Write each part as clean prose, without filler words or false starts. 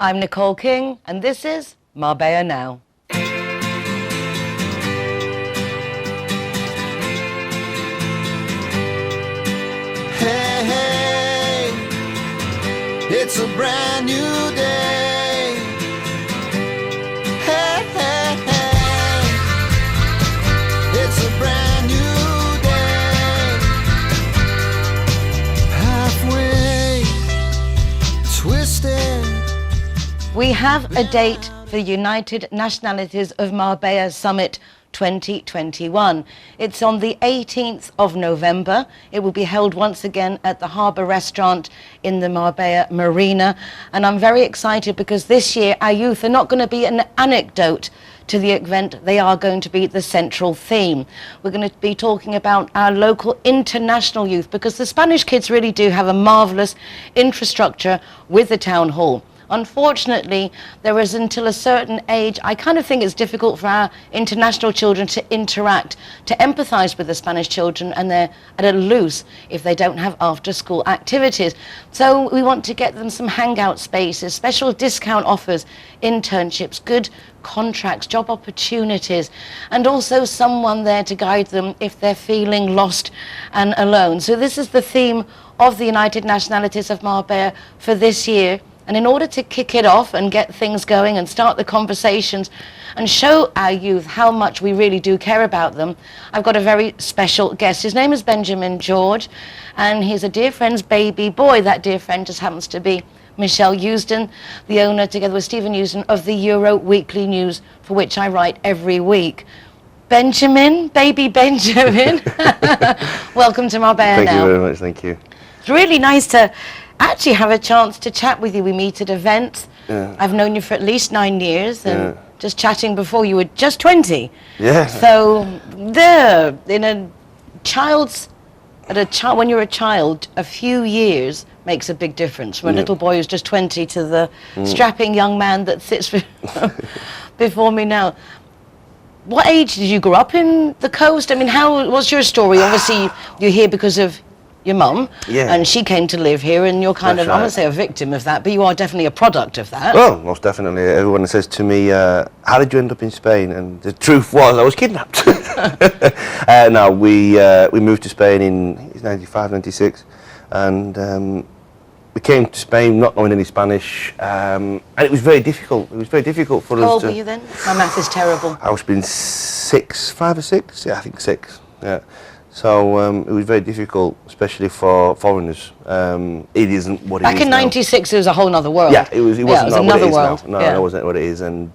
I'm Nicole King, and this is Marbella Now. Hey, hey, it's a brand new day. Hey, hey, hey, it's a brand new day. Halfway twisted. We have a date for the United Nationalities of Marbella Summit 2021. It's on the 18th of November. It will be held once again at the Harbour Restaurant in the Marbella Marina. And I'm very excited because this year our youth are not going to be an anecdote to the event. They are going to be the central theme. We're going to be talking about our local international youth because the Spanish kids really do have a marvellous infrastructure with the town hall. Unfortunately, there is until a certain age, I kind of think it's difficult for our international children to interact, to empathise with the Spanish children, and they're at a loose if they don't have after-school activities. So we want to get them some hangout spaces, special discount offers, internships, good contracts, job opportunities, and also someone there to guide them if they're feeling lost and alone. So this is the theme of the United Nationalities of Marbella for this year. And in order to kick it off and get things going and start the conversations and show our youth how much we really do care about them, I've got a very special guest. His name is Benjamin George, and he's a dear friend's baby boy. That dear friend just happens to be Michelle Eusden, the owner, together with Stephen Eusden, of the Euro Weekly News, for which I write every week. Benjamin, baby Benjamin, welcome to Marbella Now. Thank you very much, thank you. It's really nice to actually have a chance to chat with you. We meet at events. Yeah. I've known you for at least 9 years, and just chatting before you were just 20. Yeah. So there, in a child's, when you're a child, a few years makes a big difference. From a little boy who's just 20 to the strapping young man that sits before me now. What age did you grow up in the coast? I mean, what's your story? Obviously, you're here because of your mum, and she came to live here, and you're kind of, I won't say a victim of that, but you are definitely a product of that. Well, most definitely. Everyone says to me, how did you end up in Spain? And the truth was, I was kidnapped. No, we moved to Spain in 95, 96, and we came to Spain not knowing any Spanish, and it was very difficult. It was very difficult for us to... How old were you then? My math is terrible. I was been 5 or 6? Yeah, I think 6, yeah. So it was very difficult, especially for foreigners. It isn't what it is Back in now. '96, it was a whole other world. Yeah, it wasn't another world. No, it wasn't what it is. And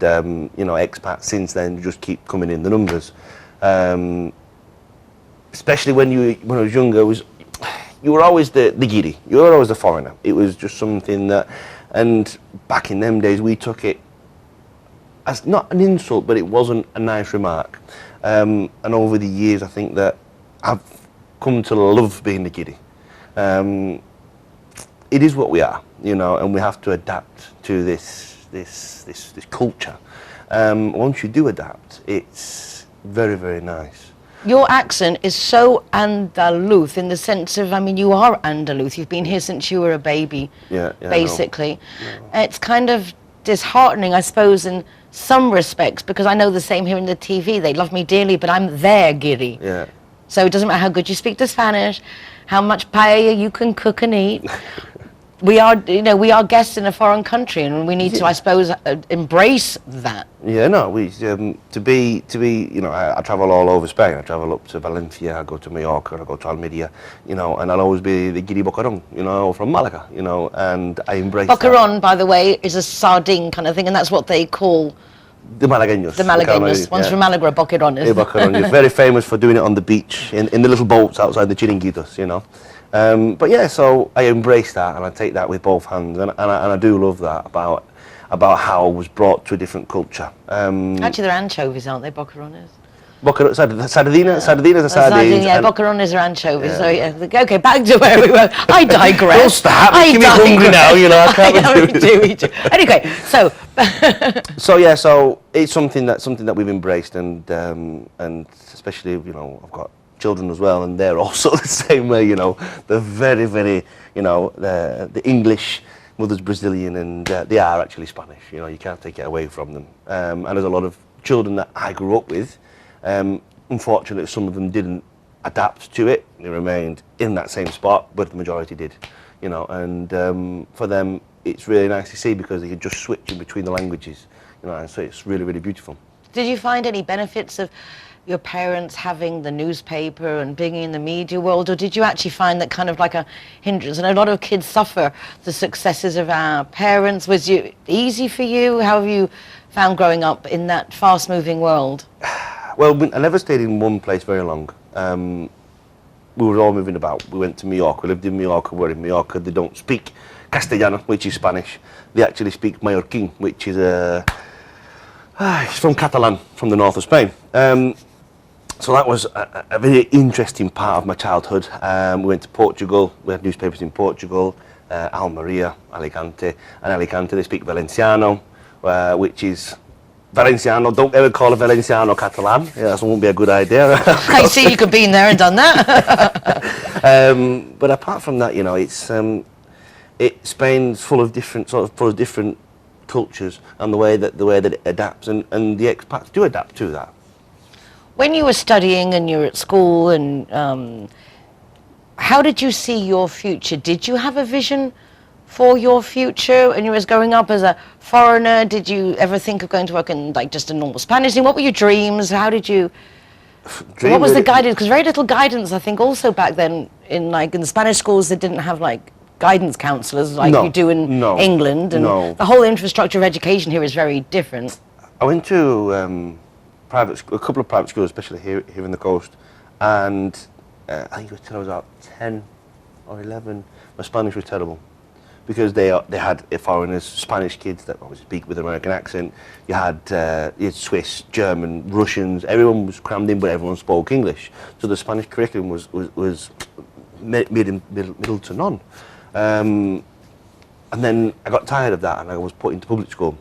you know, expats since then just keep coming in the numbers. Especially when I was younger, you were always the giddy. You were always the foreigner. It was just something that, and back in them days, we took it as not an insult, but it wasn't a nice remark. And over the years, I think that I've come to love being the giddy. It is what we are, you know, and we have to adapt to this culture. Once you do adapt, it's very, very nice. Your accent is so Andaluz in the sense of, I mean, you are Andaluz. You've been here since you were a baby, basically. It's kind of disheartening, I suppose, in some respects, because I know the same here in the TV. They love me dearly, but I'm their giddy. Yeah. So it doesn't matter how good you speak the Spanish, how much paella you can cook and eat. We are, you know, we are guests in a foreign country, and we need to, I suppose, embrace that. Yeah, no, to be, you know, I travel all over Spain. I travel up to Valencia, I go to Mallorca, I go to Almeria, you know, and I'll always be the giddy bocaron, you know, from Malaga, you know, and I embrace bocaron, that. by the way, is a sardine kind of thing, and that's what they call the Malagueños. The Malagueños. One's from Malaga, bocarones. Yeah, bocarones. Very famous for doing it on the beach, in the little boats outside the chiringuitos, you know. But yeah, so I embrace that, and I take that with both hands, and I do love that about how I was brought to a different culture. Actually, they're anchovies, aren't they, bocarones? Sardinas are sardines. Yeah, bocarones are anchovies. Yeah. So yeah, okay, back to where we were. I digress. Don't stop. Keep me hungry now. You know, I can't. We do. Anyway, so. So it's something that we've embraced, and especially, you know, I've got children as well, and they're also the same way. You know, they're very, very, you know, the English mother's Brazilian, and they are actually Spanish. You know, you can't take it away from them. And there's a lot of children that I grew up with. Unfortunately, some of them didn't adapt to it. They remained in that same spot, but the majority did. You know, and for them, it's really nice to see because they could just switch in between the languages. You know, and so it's really, really beautiful. Did you find any benefits of your parents having the newspaper and being in the media world, or did you actually find that kind of like a hindrance? And a lot of kids suffer the successes of our parents. Was it easy for you? How have you found growing up in that fast-moving world? Well, I never stayed in one place very long. We were all moving about. We went to Mallorca, we lived in Mallorca. We're in Mallorca. They don't speak Castellano, which is Spanish. They actually speak Mallorquin, which is it's from Catalan, from the north of Spain. So that was a very interesting part of my childhood. We went to Portugal. We had newspapers in Portugal, Almeria, Alicante. And Alicante, they speak Valenciano, which is Valenciano. Don't ever call it Valenciano Catalan. Yeah, that won't be a good idea. I see you could be in there and done that. But apart from that, you know, Spain's full of different cultures and the way that it adapts, and the expats do adapt to that. When you were studying and you were at school, and how did you see your future? Did you have a vision for your future when you was growing up as a foreigner? Did you ever think of going to work in like just a normal Spanish thing? What were your dreams? How did you? What was the guidance? Because very little guidance, I think, also back then in the Spanish schools, they didn't have like guidance counsellors like you do in England, and the whole infrastructure of education here is very different. I went to a couple of private schools, especially here in the coast, and I think it was till I was about 10 or 11. My Spanish was terrible because they had foreigners, Spanish kids that always speak with an American accent. You had Swiss, German, Russians. Everyone was crammed in, but everyone spoke English. So the Spanish curriculum was middle to none. And then I got tired of that, and I was put into public school.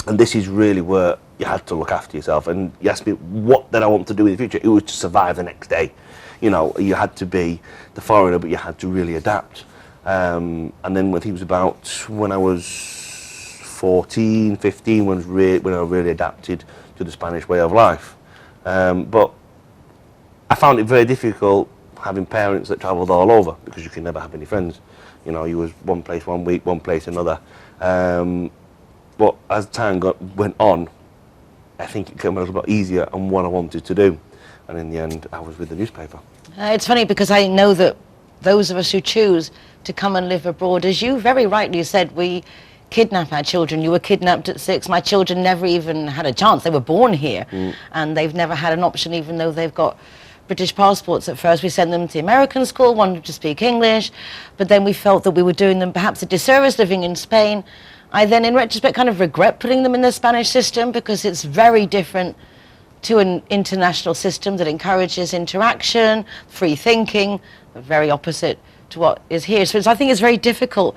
And this is really where you had to look after yourself. And you asked me what did I want to do in the future. It was to survive the next day. You know, you had to be the foreigner, but you had to really adapt. And then when I was 14, 15, when I really adapted to the Spanish way of life. But I found it very difficult having parents that travelled all over because you can never have any friends. You know, you was one place one week, one place another. But as time went on, I think it became a little bit easier on what I wanted to do. And in the end, I was with the newspaper. It's funny because I know that those of us who choose to come and live abroad, as you very rightly said, we kidnap our children. You were kidnapped at 6. My children never even had a chance. They were born here, and they've never had an option, even though they've got British passports. At first we sent them to American school, wanted to speak English, but then we felt that we were doing them perhaps a disservice living in Spain. I then, in retrospect, kind of regret putting them in the Spanish system because it's very different to an international system that encourages interaction, free thinking, very opposite to what is here. So I think it's very difficult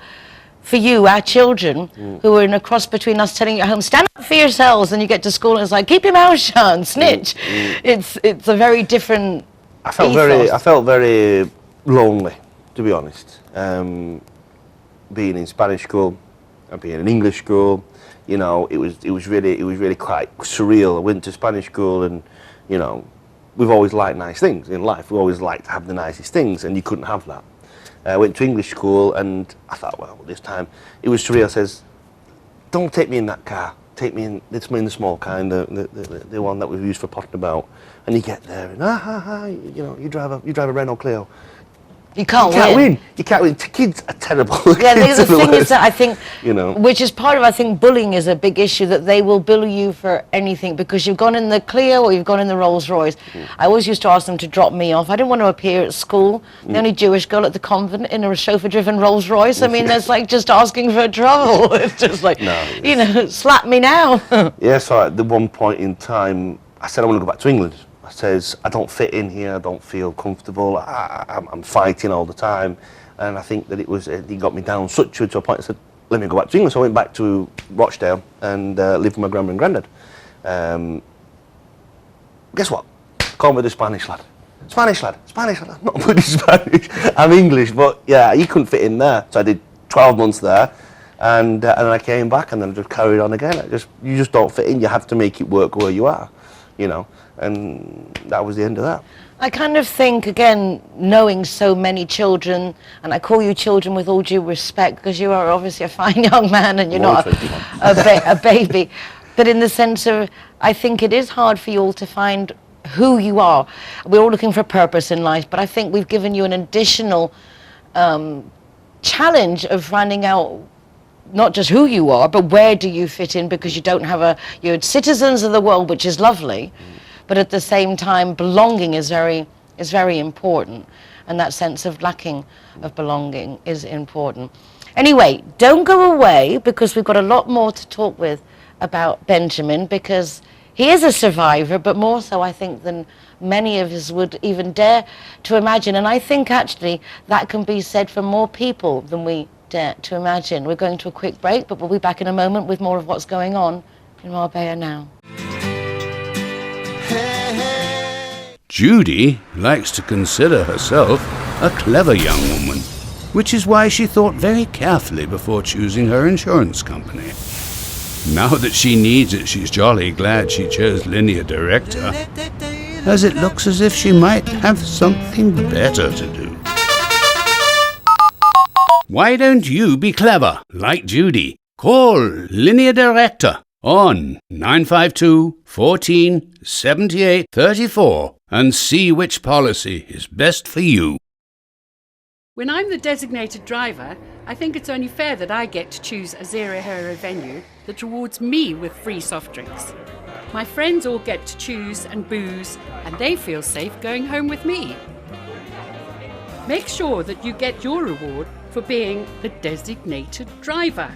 for you, our children, who are in a cross between us telling you at home, stand up for yourselves, and you get to school and it's like, keep your mouth shut, snitch. It's a very different I felt very lonely, to be honest. Being in Spanish school and being in English school, you know, it was really quite surreal. I went to Spanish school, and you know, we've always liked nice things in life. We always liked to have the nicest things, and you couldn't have that. I went to English school, and I thought, well, this time it was surreal. Says, don't take me in that car. Take me in the small car, the one that we've used for potting about. And you get there, and you know, you drive a Renault Clio. You can't win. You can't win. Kids are terrible. Yeah, the thing is that I think, you know, which is part of, I think, bullying is a big issue, that they will bully you for anything because you've gone in the Clio or you've gone in the Rolls Royce. I always used to ask them to drop me off. I didn't want to appear at school, the only Jewish girl at the convent in a chauffeur-driven Rolls Royce. I mean, that's like just asking for trouble. It's just like, you know, slap me now. Yeah, so at the one point in time, I said I want to go back to England. I says, I don't fit in here, I don't feel comfortable, I'm fighting all the time. And I think that it got me down such to a point. I said, let me go back to England. So I went back to Rochdale and lived with my grandma and granddad. Guess what? Call me the Spanish lad. Spanish lad. I'm not bloody Spanish. I'm English, but yeah, you couldn't fit in there. So I did 12 months there. And I came back, and then I just carried on again. You just don't fit in. You have to make it work where you are, you know. And that was the end of that. I kind of think, again, knowing so many children, and I call you children with all due respect, because you are obviously a fine young man and you're not a baby. But in the sense of, I think it is hard for you all to find who you are. We're all looking for a purpose in life, but I think we've given you an additional challenge of finding out not just who you are, but where do you fit in, because you don't have you're citizens of the world, which is lovely. But at the same time, belonging is very important, and that sense of lacking of belonging is important. Anyway, don't go away, because we've got a lot more to talk with about Benjamin, because he is a survivor, but more so, I think, than many of us would even dare to imagine. And I think actually that can be said for more people than we dare to imagine. We're going to a quick break, but we'll be back in a moment with more of what's going on in Marbella Now. Judy likes to consider herself a clever young woman, which is why she thought very carefully before choosing her insurance company. Now that she needs it, she's jolly glad she chose Linear Director, as it looks as if she might have something better to do. Why don't you be clever, like Judy? Call Linear Director on 952 14 78 34 and see which policy is best for you. When I'm the designated driver, I think it's only fair that I get to choose a zero-hero venue that rewards me with free soft drinks. My friends all get to choose and booze, and they feel safe going home with me. Make sure that you get your reward for being the designated driver.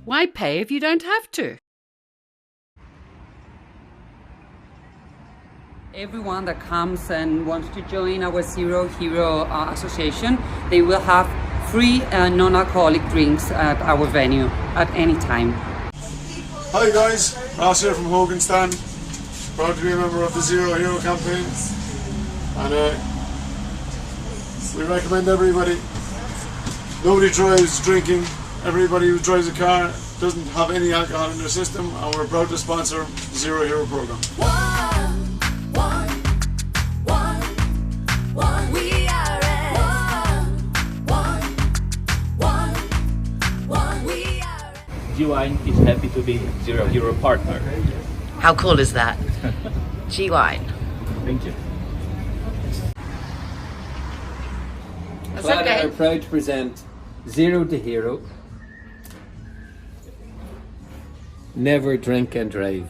Why pay if you don't have to? Everyone that comes and wants to join our Zero Hero Association, they will have free non-alcoholic drinks at our venue at any time. Hi guys, Ross here from Hogan Stand. Proud to be a member of the Zero Hero campaign. And we recommend everybody. Nobody drives drinking. Everybody who drives a car doesn't have any alcohol in their system, and we're proud to sponsor the Zero Hero program. G-Wine is happy to be Zero Hero partner. How cool is that? G-Wine. Thank you. That's Clara okay. are proud to present Zero to Hero. Never drink and drive.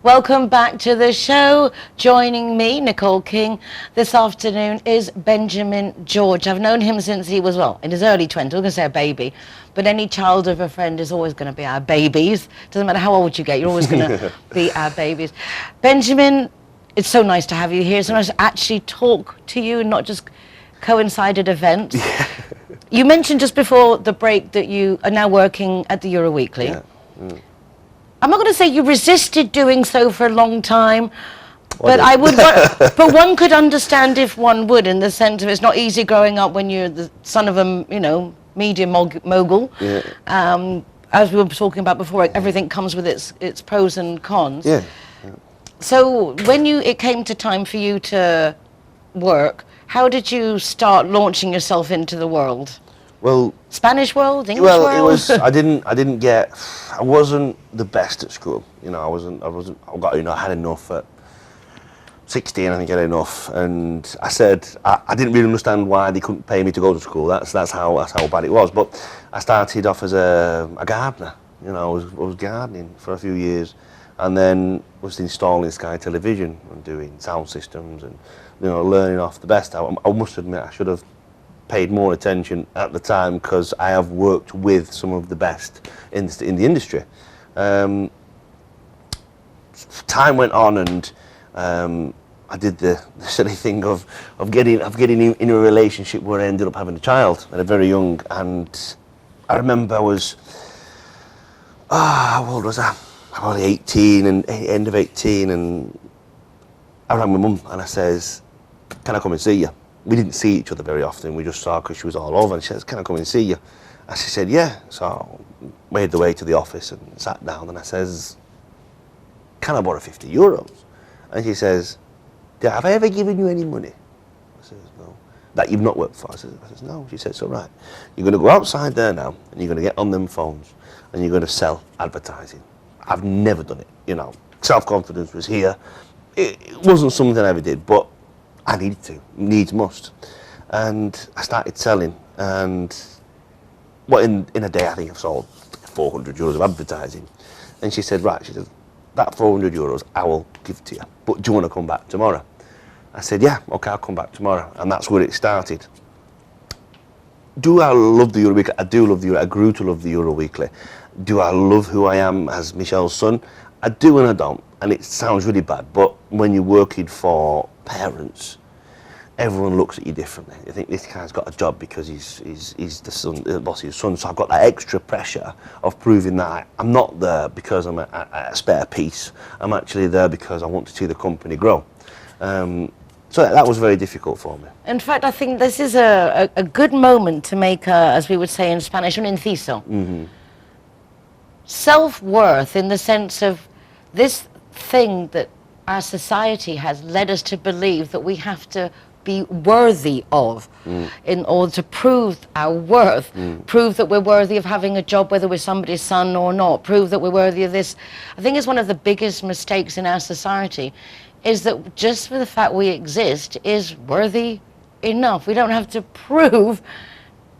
Welcome back to the show. Joining me, Nicole King, this afternoon is Benjamin George. I've known him since he was, well, in his early 20s. I was going to say a baby, but any child of a friend is always going to be our babies. Doesn't matter how old you get, you're always going to be our babies. Benjamin, it's so nice to have you here. It's so nice to actually talk to you and not just coincided events. Yeah. You mentioned just before the break that you are now working at the Euro Weekly. Yeah. Mm. I'm not going to say you resisted doing so for a long time, but I would. But one could understand if one would, in the sense of it's not easy growing up when you're the son of a, media mogul. Yeah. As we were talking about before, everything comes with its pros and cons. Yeah. Yeah. So when it came to time for you to work, how did you start launching yourself into the world? Well, Spanish world, English world. Well, it was. I wasn't the best at school. I had enough at 16. I think I had enough, and I said I didn't really understand why they couldn't pay me to go to school. That's how bad it was. But I started off as a gardener. I was gardening for a few years, and then was installing Sky Television and doing sound systems and learning off the best. I must admit I should have paid more attention at the time, because I have worked with some of the best in the industry. Time went on, and I did the silly thing of getting in a relationship where I ended up having a child at a very young. And I remember I was how old was I? Probably 18 and end of 18, and I rang my mum and I says, "Can I come and see you?" we didn't see each other very often. We just saw her because she was all over. And she says, "Can I come and see you?" And she said, "Yeah." So I made the way to the office and sat down. And I says, "Can I borrow €50?" And she says, "Have I ever given you any money?" I says, "No." "That you've not worked for?" I says, "No." She said, "So right, you're going to go outside there now and you're going to get on them phones and you're going to sell advertising." I've never done it, you know. Self-confidence was here. It wasn't something I ever did, but I needed to, needs must. And I started selling, and in a day I think I've sold €400 of advertising. And she said, "Right," she said, "that €400 I will give to you, but do you want to come back tomorrow?" I said, "Yeah, okay, I'll come back tomorrow." And that's where it started. Do I love the Euro Weekly? I do love the Euro. I grew to love the Euro Weekly. Do I love who I am as Michelle's son? I do and I don't. And it sounds really bad, but when you're working for parents, everyone looks at you differently. I think this guy's got a job because he's the boss's son. So I've got that extra pressure of proving that I'm not there because I'm a spare piece. I'm actually there because I want to see the company grow. So that was very difficult for me. In fact, I think this is a good moment to make, as we would say in Spanish, un inciso. Mm-hmm. Self-worth, in the sense of this thing that our society has led us to believe that we have to be worthy of in order to prove our worth, prove that we're worthy of having a job whether we're somebody's son or not, prove that we're worthy of this. I think it's one of the biggest mistakes in our society, is that just for the fact we exist is worthy enough. We don't have to prove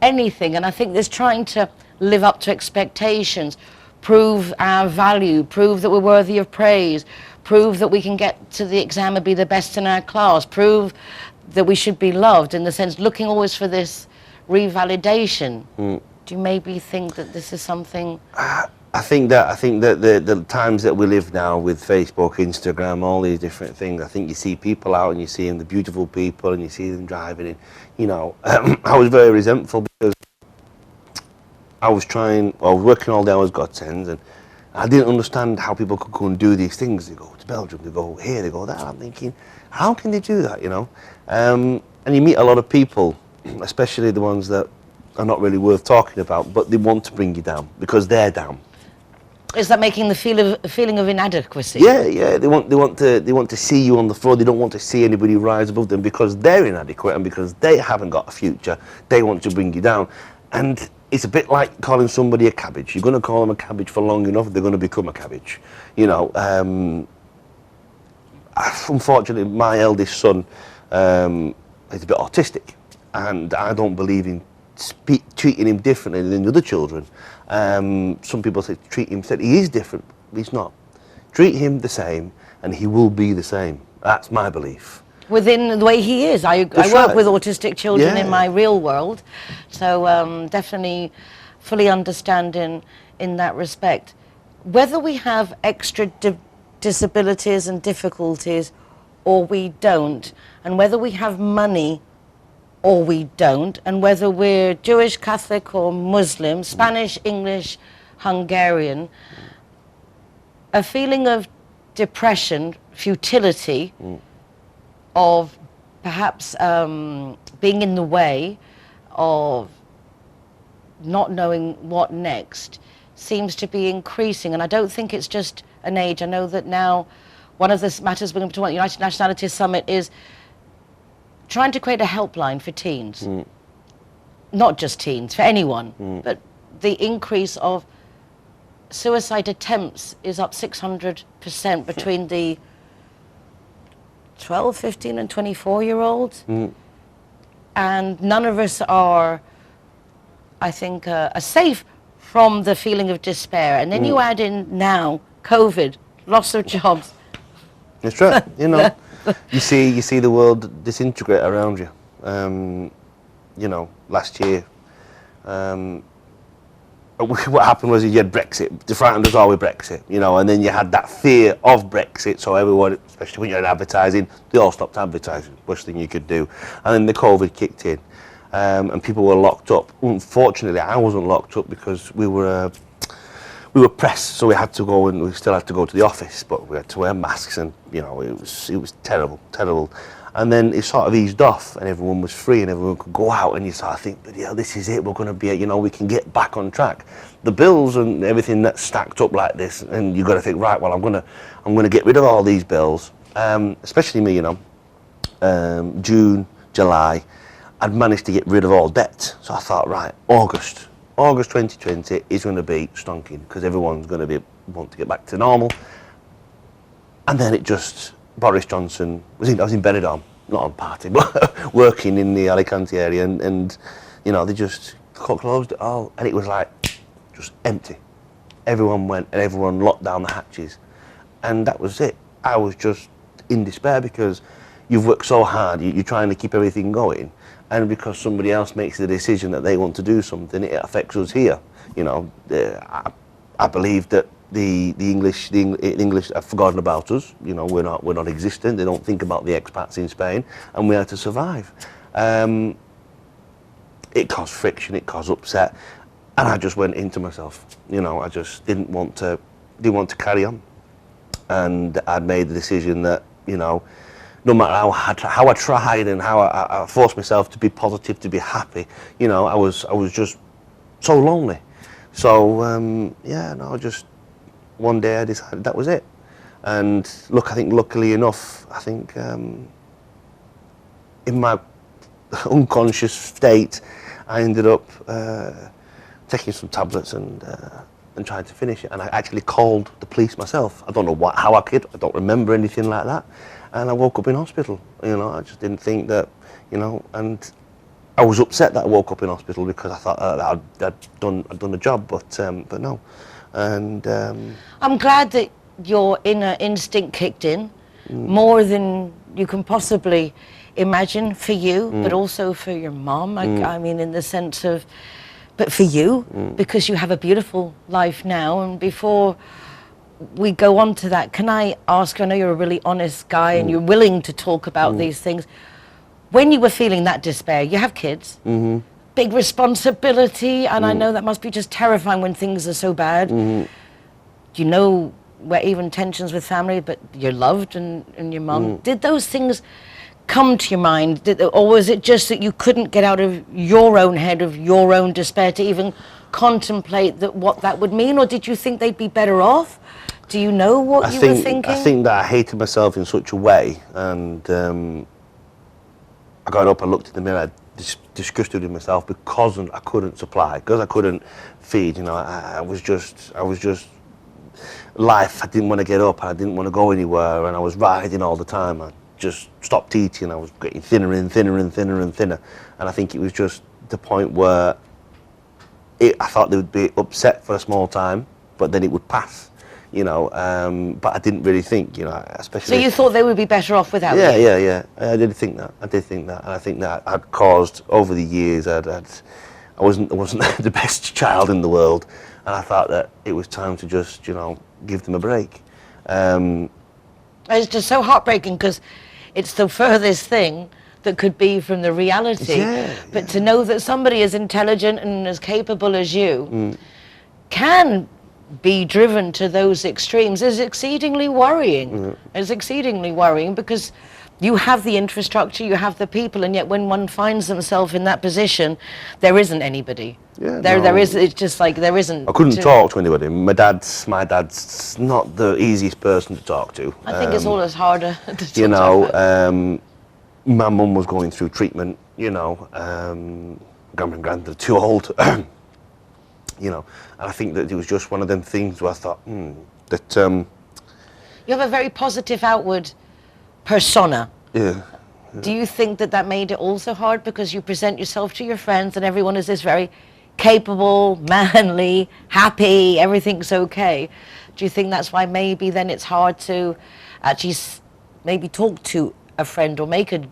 anything. And I think this trying to live up to expectations, prove our value, prove that we're worthy of praise, prove that we can get to the exam and be the best in our class, prove that we should be loved, in the sense looking always for this revalidation. Do you maybe think that this is something? I think that the times that we live now with Facebook, Instagram, all these different things, I think you see people out and you see them, the beautiful people, and you see them driving in, you know. I was very resentful because I was working all day, I was Godsends, and I didn't understand how people could go and do these things. They go to Belgium, they go here, they go there. I'm thinking, how can they do that, you know? And you meet a lot of people, especially the ones that are not really worth talking about, but they want to bring you down because they're down. Is that making the feeling of inadequacy? Yeah. They want to see you on the floor. They don't want to see anybody rise above them because they're inadequate and because they haven't got a future. They want to bring you down, and it's a bit like calling somebody a cabbage. You're going to call them a cabbage for long enough, they're going to become a cabbage. You know. Unfortunately, my eldest son is a bit autistic, and I don't believe in treating him differently than other children. Some people say treat him, said he is different. He's not. Treat him the same and he will be the same. That's my belief. Within the way he is. I work with autistic children in my real world, so definitely fully understand in that respect. Whether we have extra disabilities and difficulties or we don't, and whether we have money or we don't, and whether we're Jewish, Catholic or Muslim, Spanish, English, Hungarian, a feeling of depression, futility, of perhaps being in the way, of not knowing what next, seems to be increasing. And I don't think it's just an age. I know that now one of the matters we're going to talk about at the United Nationalities Summit is trying to create a helpline for teens. Not just teens, for anyone. But the increase of suicide attempts is up 600% between the 12, 15 and 24-year-olds. And none of us are, I think, are safe from the feeling of despair. And then you add in now COVID, loss of jobs. That's right, you know. You see the world disintegrate around you. You know, last year, what happened was you had Brexit. They frightened us all with Brexit, you know, and then you had that fear of Brexit. So everyone, especially when you're in advertising, they all stopped advertising. Worst thing you could do. And then the COVID kicked in, and people were locked up. Unfortunately, I wasn't locked up because we were pressed, so we had to go, and we still had to go to the office, but we had to wear masks, and you know, it was terrible. And then it sort of eased off, and everyone was free, and everyone could go out, and you sort of think, but yeah, this is it. We're going to be, you know, we can get back on track. The bills and everything that's stacked up like this, and you've got to think, right, well, I'm gonna get rid of all these bills, especially me, you know. June, July, I'd managed to get rid of all debt. So I thought, right, August 2020 is going to be stonking because everyone's going to want to get back to normal. And then it just, Boris Johnson, I was in Benidorm, not on party, but working in the Alicante area, and you know, they just closed it all, and it was like, just empty. Everyone went, and everyone locked down the hatches. And that was it. I was just in despair because you've worked so hard, you're trying to keep everything going, and because somebody else makes the decision that they want to do something, it affects us here. You know, I believe that the English have forgotten about us. You know, we're not existent. They don't think about the expats in Spain, and we have to survive. It caused friction, it caused upset, and I just went into myself. You know, I just didn't want to carry on, and I'd made the decision that, you know, no matter how I tried and how I forced myself to be positive, to be happy, you know, I was just so lonely. So yeah, no, just one day I decided that was it. And look, I think luckily enough, I think in my unconscious state, I ended up taking some tablets and trying to finish it. And I actually called the police myself. I don't know how I could. I don't remember anything like that. And I woke up in hospital. You know, I just didn't think that, you know, and I was upset that I woke up in hospital because I thought that I'd done the job, but no. And I'm glad that your inner instinct kicked in more than you can possibly imagine for you, but also for your mom. I mean, in the sense of, but for you, because you have a beautiful life now. And before we go on to that, can I ask, I know you're a really honest guy and you're willing to talk about these things. When you were feeling that despair, you have kids, big responsibility, and I know that must be just terrifying when things are so bad. You know, where even tensions with family, but you're loved and your mum. Did those things come to your mind? Or was it just that you couldn't get out of your own head, of your own despair, to even contemplate what that would mean? Or did you think they'd be better off? Do you know what you were thinking? I think that I hated myself in such a way, and I got up, I looked in the mirror, I disgusted with myself because I couldn't supply, because I couldn't feed. You know, I was just life. I didn't want to get up, I didn't want to go anywhere, and I was riding all the time. I just stopped eating. I was getting thinner and thinner and thinner and thinner, and I think it was just the point where I thought they would be upset for a small time, but then it would pass. You know, but I didn't really think, you know, especially. So you thought they would be better off without you? Yeah. I did think that. And I think that I'd caused over the years. I wasn't the best child in the world, and I thought that it was time to just, you know, give them a break. It's just so heartbreaking because it's the furthest thing that could be from the reality. But to know that somebody as intelligent and as capable as you can be driven to those extremes is exceedingly worrying. It's exceedingly worrying because you have the infrastructure, you have the people, and yet when one finds themselves in that position, there isn't anybody. There is. It's just like there isn't. I couldn't talk to anybody. My dad's not the easiest person to talk to. I think it's always harder to talk. You know, my mum was going through treatment. You know, grandma and granddad too old. You know, and I think that it was just one of them things where I thought that. You have a very positive outward persona. Yeah. Do you think that made it also hard because you present yourself to your friends and everyone is this very capable, manly, happy, everything's okay? Do you think that's why maybe then it's hard to actually maybe talk to a friend or make a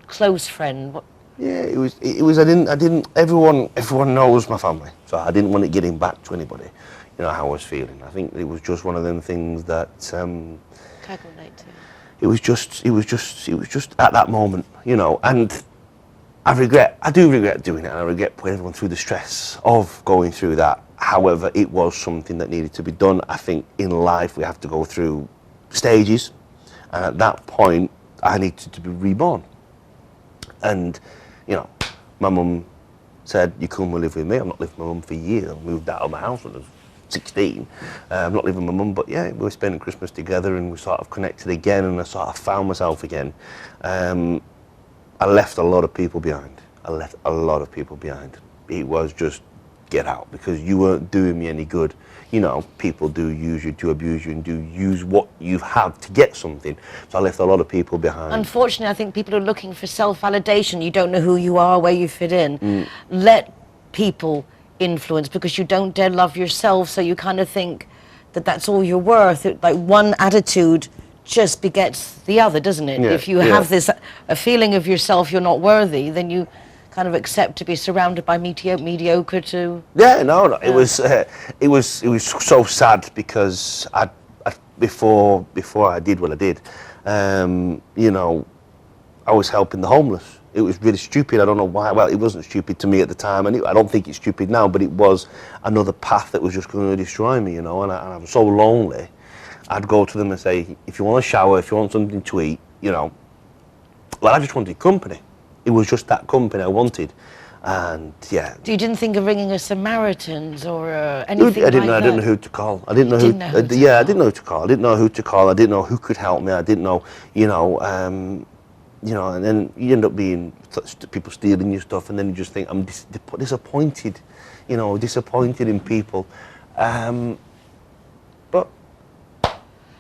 close friend? Yeah, it was. I didn't. Everyone knows my family, so I didn't want it getting back to anybody. You know how I was feeling. I think it was just one of them things that. It was just at that moment, you know, and I do regret doing it, and I regret putting everyone through the stress of going through that. However, it was something that needed to be done. I think in life we have to go through stages, and at that point I needed to be reborn. And, you know, my mum said, you come and live with me. I'm not living with my mum for years. I moved out of my house when I was 16. I'm not living with my mum, but yeah, we were spending Christmas together and we sort of connected again, and I sort of found myself again. I left a lot of people behind. I left a lot of people behind. It was just get out, because you weren't doing me any good. You know, people do use you to abuse you and do use what you have to get something. So I left a lot of people behind. Unfortunately, I think people are looking for self-validation. You don't know who you are, where you fit in. Let people influence, because you don't dare love yourself, so you kind of think that that's all you're worth. Like one attitude just begets the other, doesn't it? Yeah, if you have this a feeling of yourself you're not worthy, then you kind of accept to be surrounded by mediocre to... Yeah, no, it was so sad, because before I did what I did, you know, I was helping the homeless. It was really stupid. I don't know why. Well, it wasn't stupid to me at the time, and I don't think it's stupid now, but it was another path that was just going to destroy me, you know, and I was so lonely. I'd go to them and say, if you want a shower, if you want something to eat, you know, well, I just wanted company. It was just that company I wanted, and yeah. You didn't think of ringing a Samaritans or anything I didn't like know. that? I didn't know who to call. I didn't know who. I didn't know who to call. I didn't know who to call. I didn't know who could help me. I didn't know, you know, and then you end up being people stealing your stuff, and then you just think I'm disappointed, you know, disappointed in people, but.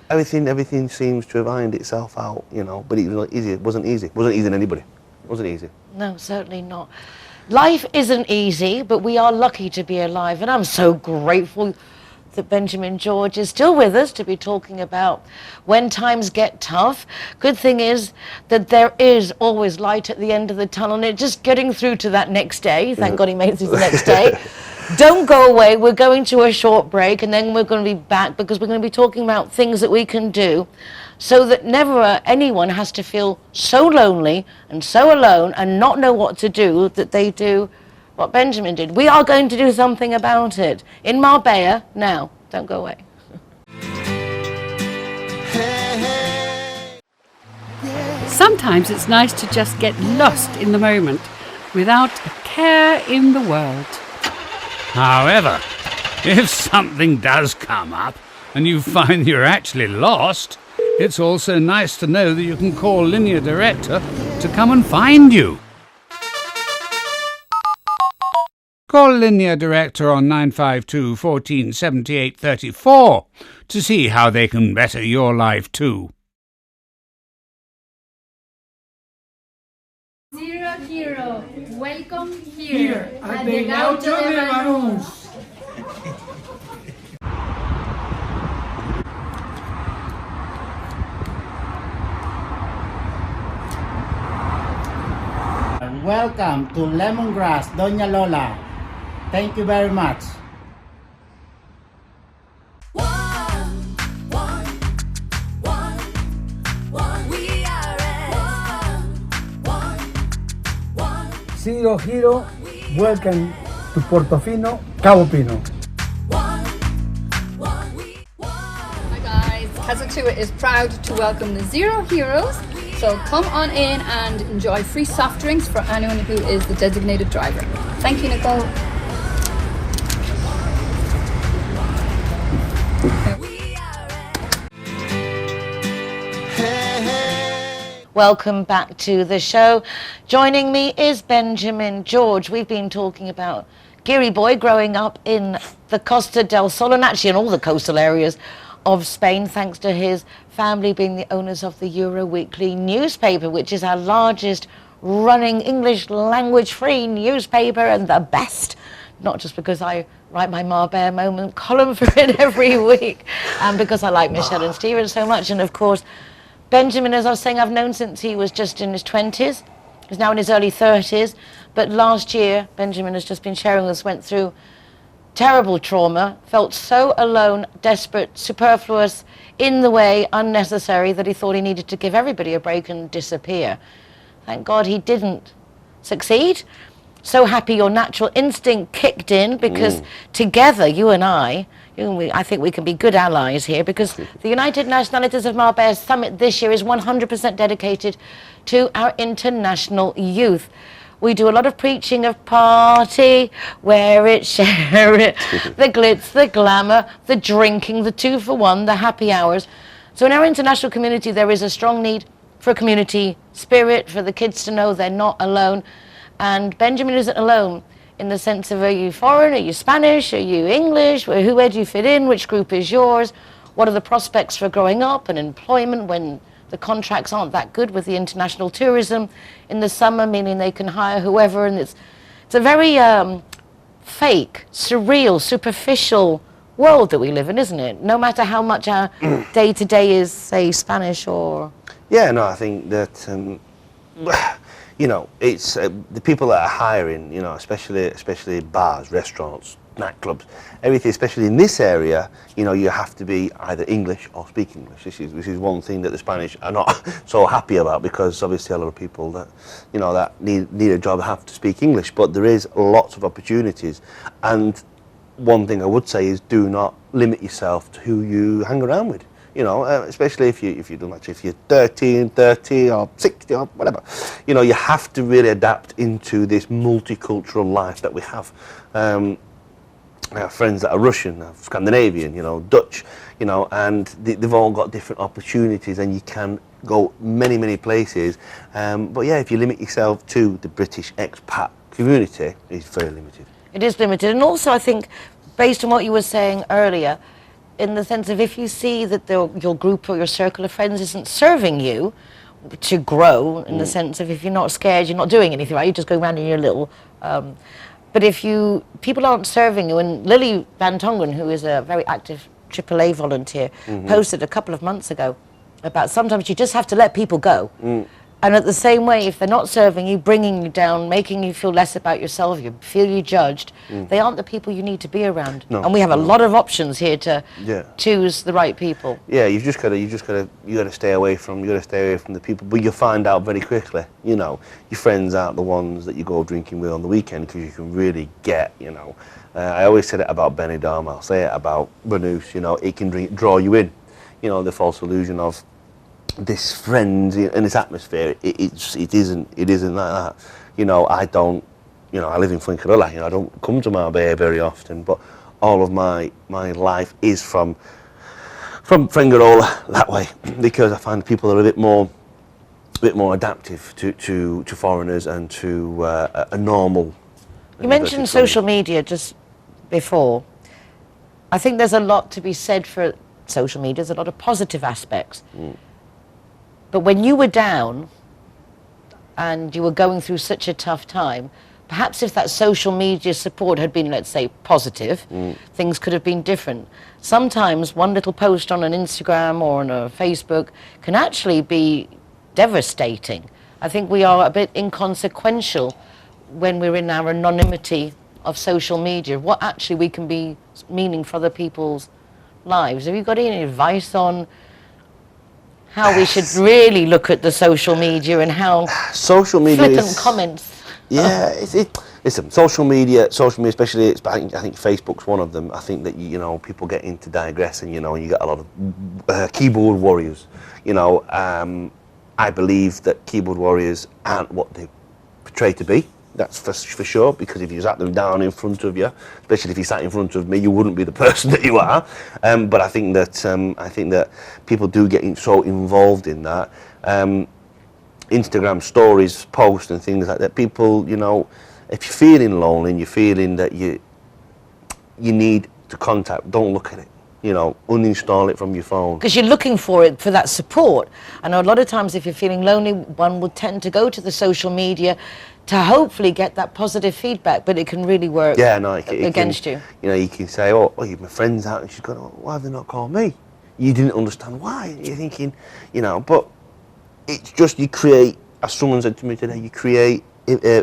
Everything seems to have ironed itself out, you know, but it was not easy. It wasn't easy. It wasn't easy on anybody. It wasn't easy. No, certainly not. Life isn't easy, but we are lucky to be alive, and I'm so grateful that Benjamin George is still with us to be talking about when times get tough. Good thing is that there is always light at the end of the tunnel, and it's just getting through to that next day. Thank God he made it through the next day. Don't go away. We're going to a short break, and then we're going to be back, because we're going to be talking about things that we can do so that never anyone has to feel so lonely and so alone and not know what to do, that they do what Benjamin did. We are going to do something about it in Marbella now. Don't go away. Sometimes it's nice to just get lost in the moment without a care in the world. However, if something does come up and you find you're actually lost, it's also nice to know that you can call Linear Director to come and find you. Call Linear Director on 952 14 78 34 to see how they can better your life too. Zero Hero, welcome here at the Gaucho de Banús. Welcome to Lemongrass, Doña Lola. Thank you very much. Zero Hero, welcome to Portofino, Cabo Pino. Hi guys, Kazatua is proud to welcome the Zero Heroes. So come on in and enjoy free soft drinks for anyone who is the designated driver. Thank you, Nicole. Welcome back to the show. Joining me is Benjamin George. We've been talking about Geary Boy growing up in the Costa del Sol, and actually in all the coastal areas of Spain, thanks to his family being the owners of the Euro Weekly newspaper, which is our largest running English language free newspaper and the best, not just because I write my Marbella Moment column for it every week, and because I like Michelle and Steven so much. And of course, Benjamin, as I was saying, I've known since he was just in his 20s. He's now in his early 30s. But last year, Benjamin has just been sharing with us, went through terrible trauma, felt so alone, desperate, superfluous, in the way, unnecessary, that he thought he needed to give everybody a break and disappear. Thank God he didn't succeed. So happy your natural instinct kicked in, because together, you and I, I think we can be good allies here, because the United Nationalities of Marbella Summit this year is 100% dedicated to our international youth. We do a lot of preaching of party, wear it, share it, the glitz, the glamour, the drinking, the 2-for-1, the happy hours. So in our international community, there is a strong need for a community spirit, for the kids to know they're not alone. And Benjamin isn't alone in the sense of, are you foreign, are you Spanish, are you English, where do you fit in, which group is yours, what are the prospects for growing up and employment when the contracts aren't that good with the international tourism in the summer, meaning they can hire whoever, and it's a very fake, surreal, superficial world that we live in, isn't it? No matter how much our day-to-day is, say, Spanish or... Yeah, no, I think that, you know, it's the people that are hiring, you know, especially bars, restaurants, nightclubs, everything, especially in this area, you know, you have to be either English or speak English. This is one thing that the Spanish are not so happy about, because obviously a lot of people that, you know, that need a job have to speak English, but there is lots of opportunities. And one thing I would say is, do not limit yourself to who you hang around with. You know, especially if you're 13, 30 or 60 or whatever, you know, you have to really adapt into this multicultural life that we have. I have friends that are Russian, Scandinavian, you know, Dutch, you know, and they've all got different opportunities, and you can go many places. But yeah, if you limit yourself to the British expat community, it's very limited. It is limited, and also I think, based on what you were saying earlier, in the sense of, if you see that your group or your circle of friends isn't serving you to grow, in the sense of, if you're not scared, you're not doing anything, right? You're just going around in your little... but if people aren't serving you, and Lily Van Tongeren, who is a very active AAA volunteer, posted a couple of months ago about sometimes you just have to let people go. And at the same way, if they're not serving you, bringing you down, making you feel less about yourself, you feel you judged, they aren't the people you need to be around. No, and we have a lot of options here to choose the right people. Yeah, you gotta stay away from the people, but you'll find out very quickly. You know, your friends aren't the ones that you go drinking with on the weekend, because you can really get, you know. I always said it about Benidorm. I'll say it about Banús. You know, it can draw you in. You know, the false illusion of this friend and this atmosphere, it isn't like that. You know, I live in Fuencarral, you know, I don't come to Marbella very often, but all of my life is from Fuencarral that way, because I find people are a bit more adaptive to foreigners and to a normal... You mentioned social media just before. I think there's a lot to be said for social media. There's a lot of positive aspects. But when you were down and you were going through such a tough time, perhaps if that social media support had been, let's say, positive, things could have been different. Sometimes one little post on an Instagram or on a Facebook can actually be devastating. I think we are a bit inconsequential when we're in our anonymity of social media, what actually we can be meaning for other people's lives. Have you got any advice on how we should really look at the social media, and how social media flippant comments? Yeah, listen, social media, especially, I think Facebook's one of them. I think that you know, people get into digressing, you know, and you get a lot of keyboard warriors. You know, I believe that keyboard warriors aren't what they portray to be. That's for sure, because if you sat them down in front of you, especially if you sat in front of me, you wouldn't be the person that you are. But I think that people do get so involved in that. Instagram stories, posts and things like that. People, you know, if you're feeling lonely and you're feeling that you need to contact, don't look at it. You know, uninstall it from your phone. Because you're looking for it, for that support. I know a lot of times if you're feeling lonely, one would tend to go to the social media to hopefully get that positive feedback, but it can really work against you. You know, you can say, oh, my friend's out, and she's going, oh, why have they not called me? You didn't understand why. You're thinking, you know, but it's just you create, as someone said to me today, you create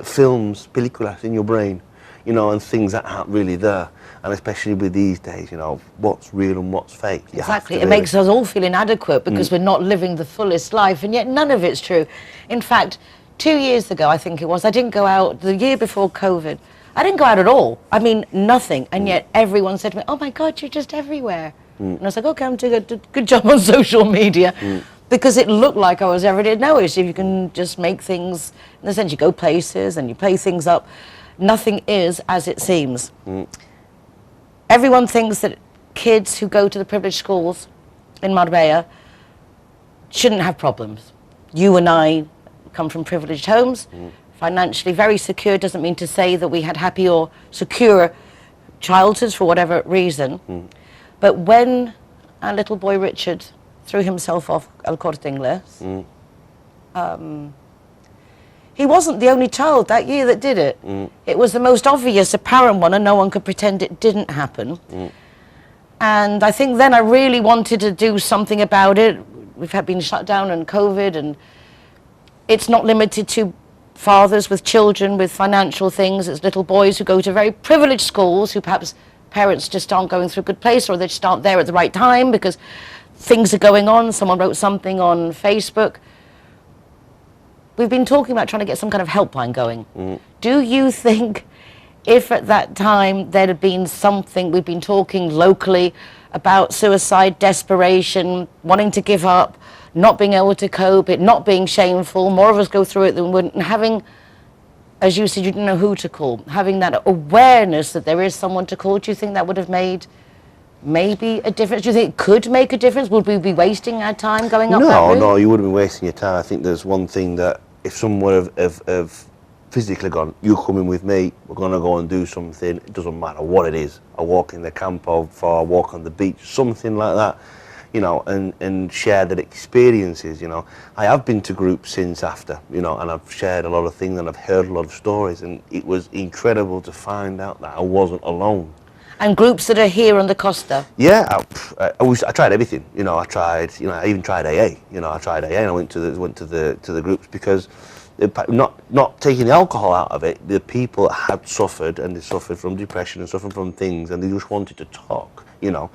films, películas in your brain, you know, and things that aren't really there. And especially with these days, you know, what's real and what's fake. Exactly, it makes us all feel inadequate because we're not living the fullest life, and yet none of it's true. In fact, 2 years ago, I think it was, I didn't go out, the year before COVID, I didn't go out at all. I mean, nothing. And yet everyone said to me, oh my God, you're just everywhere. And I was like, okay, I'm doing a good job on social media. Because it looked like I was every day. No, it's if you can just make things, in the sense you go places and you play things up, nothing is as it seems. Everyone thinks that kids who go to the privileged schools in Marbella shouldn't have problems. You and I come from privileged homes, financially very secure. Doesn't mean to say that we had happy or secure childhoods for whatever reason. But when our little boy Richard threw himself off El Corte Inglés, he wasn't the only child that year that did it. It was the most obvious, apparent one, and no one could pretend it didn't happen. And I think then I really wanted to do something about it. We've been shut down and COVID, and it's not limited to fathers with children with financial things. It's little boys who go to very privileged schools who perhaps parents just aren't going through a good place, or they just aren't there at the right time because things are going on. Someone wrote something on Facebook. We've been talking about trying to get some kind of helpline going. Do you think if at that time there had been something, we've been talking locally about suicide, desperation, wanting to give up, not being able to cope, it not being shameful, more of us go through it than wouldn't, and having, as you said, you didn't know who to call, having that awareness that there is someone to call, do you think that would have made maybe a difference? Do you think it could make a difference? Would we be wasting our time going up that route? No, you wouldn't be wasting your time. I think there's one thing that if someone have physically gone, you come in with me, we're going to go and do something, it doesn't matter what it is, a walk in the camp or a walk on the beach, something like that, you know, and share that experiences, you know. I have been to groups since after, you know, and I've shared a lot of things and I've heard a lot of stories, and it was incredible to find out that I wasn't alone. And groups that are here on the Costa? Yeah, I tried everything, you know. I even tried AA, you know. I tried AA and I went to the groups because not taking the alcohol out of it, the people had suffered, and they suffered from depression and suffered from things, and they just wanted to talk, you know.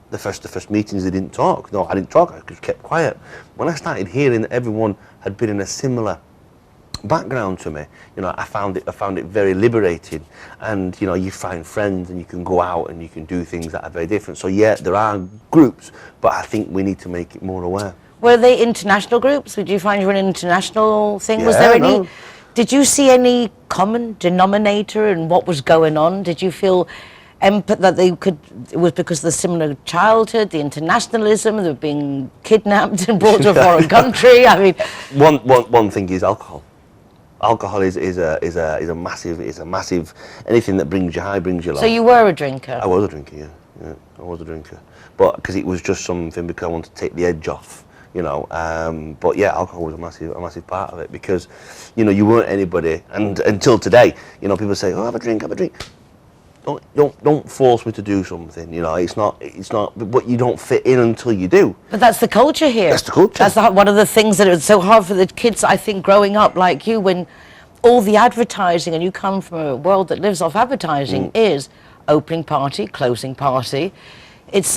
The first meetings they didn't talk. No, I didn't talk, I just kept quiet. When I started hearing that everyone had been in a similar background to me, you know, I found it very liberating. And you know, you find friends and you can go out and you can do things that are very different. So yeah, there are groups, but I think we need to make it more aware. Were they international groups? Did you find you were an international thing? Yeah, was there any? no. Did you see any common denominator in what was going on? Did you feel that they could? It was because of the similar childhood, the internationalism, they were being kidnapped and brought to a foreign country. I mean, one thing is alcohol. Alcohol is a massive. Anything that brings you high brings you low. So you were a drinker? I was a drinker, yeah, I was a drinker. But because it was just something, because I wanted to take the edge off, you know. But yeah, alcohol was a massive part of it, because, you know, you weren't anybody, and until today, you know, people say, oh, have a drink. Don't force me to do something, you know. It's not, but you don't fit in until you do. But that's the culture here. That's the culture. That's one of the things that is so hard for the kids, I think, growing up like you, when all the advertising, and you come from a world that lives off advertising, is opening party, closing party.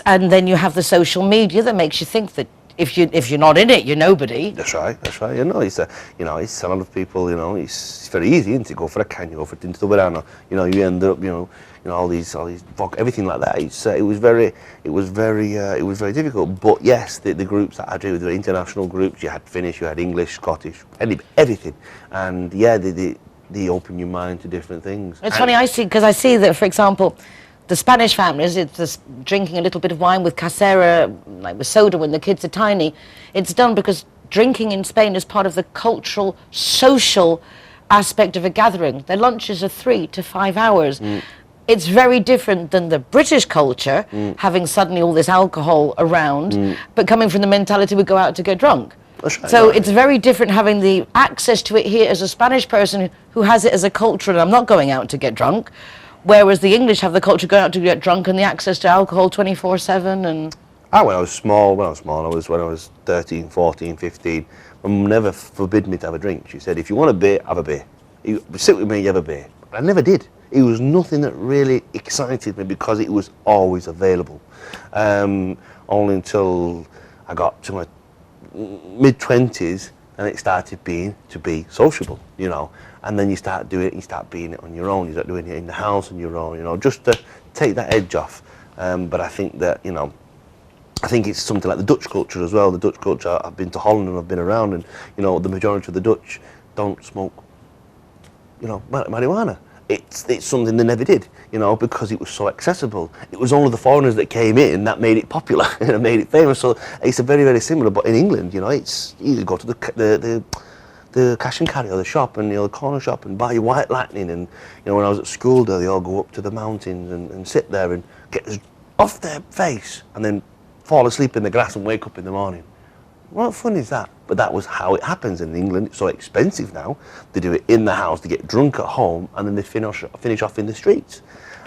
And then you have the social media that makes you think that if you're not in it, you're nobody. That's right. You know, it's a lot of people. You know, it's very easy, isn't it? Go for a can, you go for it into the verano. You know, you end up, you know, all these everything like that. It was very difficult. But yes, the groups that I do, the international groups, you had Finnish, you had English, Scottish, everything, and yeah, they open your mind to different things. It's funny, I see that, for example, the Spanish families, it's just drinking a little bit of wine with casera, like with soda when the kids are tiny. It's done because drinking in Spain is part of the cultural, social aspect of a gathering. Their lunches are 3 to 5 hours. It's very different than the British culture, having suddenly all this alcohol around, but coming from the mentality we go out to get drunk. That's right, So right. it's very different having the access to it here as a Spanish person who has it as a culture, and I'm not going out to get drunk. Whereas the English have the culture going out to get drunk and the access to alcohol 24/7 and... When I was small, when I was 13, 14, 15, my mum never forbid me to have a drink. She said, if you want a beer, have a beer. You sit with me, you have a beer. But I never did. It was nothing that really excited me because it was always available. Only until I got to my mid-20s, and it started being to be sociable, you know. And then you start doing it, you start being it on your own, you start doing it in the house on your own, you know, just to take that edge off. But I think that, you know, I think it's something like the Dutch culture as well. The Dutch culture, I've been to Holland and I've been around, and, you know, the majority of the Dutch don't smoke, you know, marijuana. It's something they never did, you know, because it was so accessible. It was only the foreigners that came in that made it popular and made it famous. So it's a very, very similar. But in England, you know, it's you go to the cash and carry or the shop, and, you know, the corner shop, and buy your White Lightning. And, you know, when I was at school there, they all go up to the mountains and sit there and get off their face and then fall asleep in the grass and wake up in the morning. What fun is that? But that was how it happens in England. It's so expensive now. They do it in the house, they get drunk at home, and then they finish off in the streets.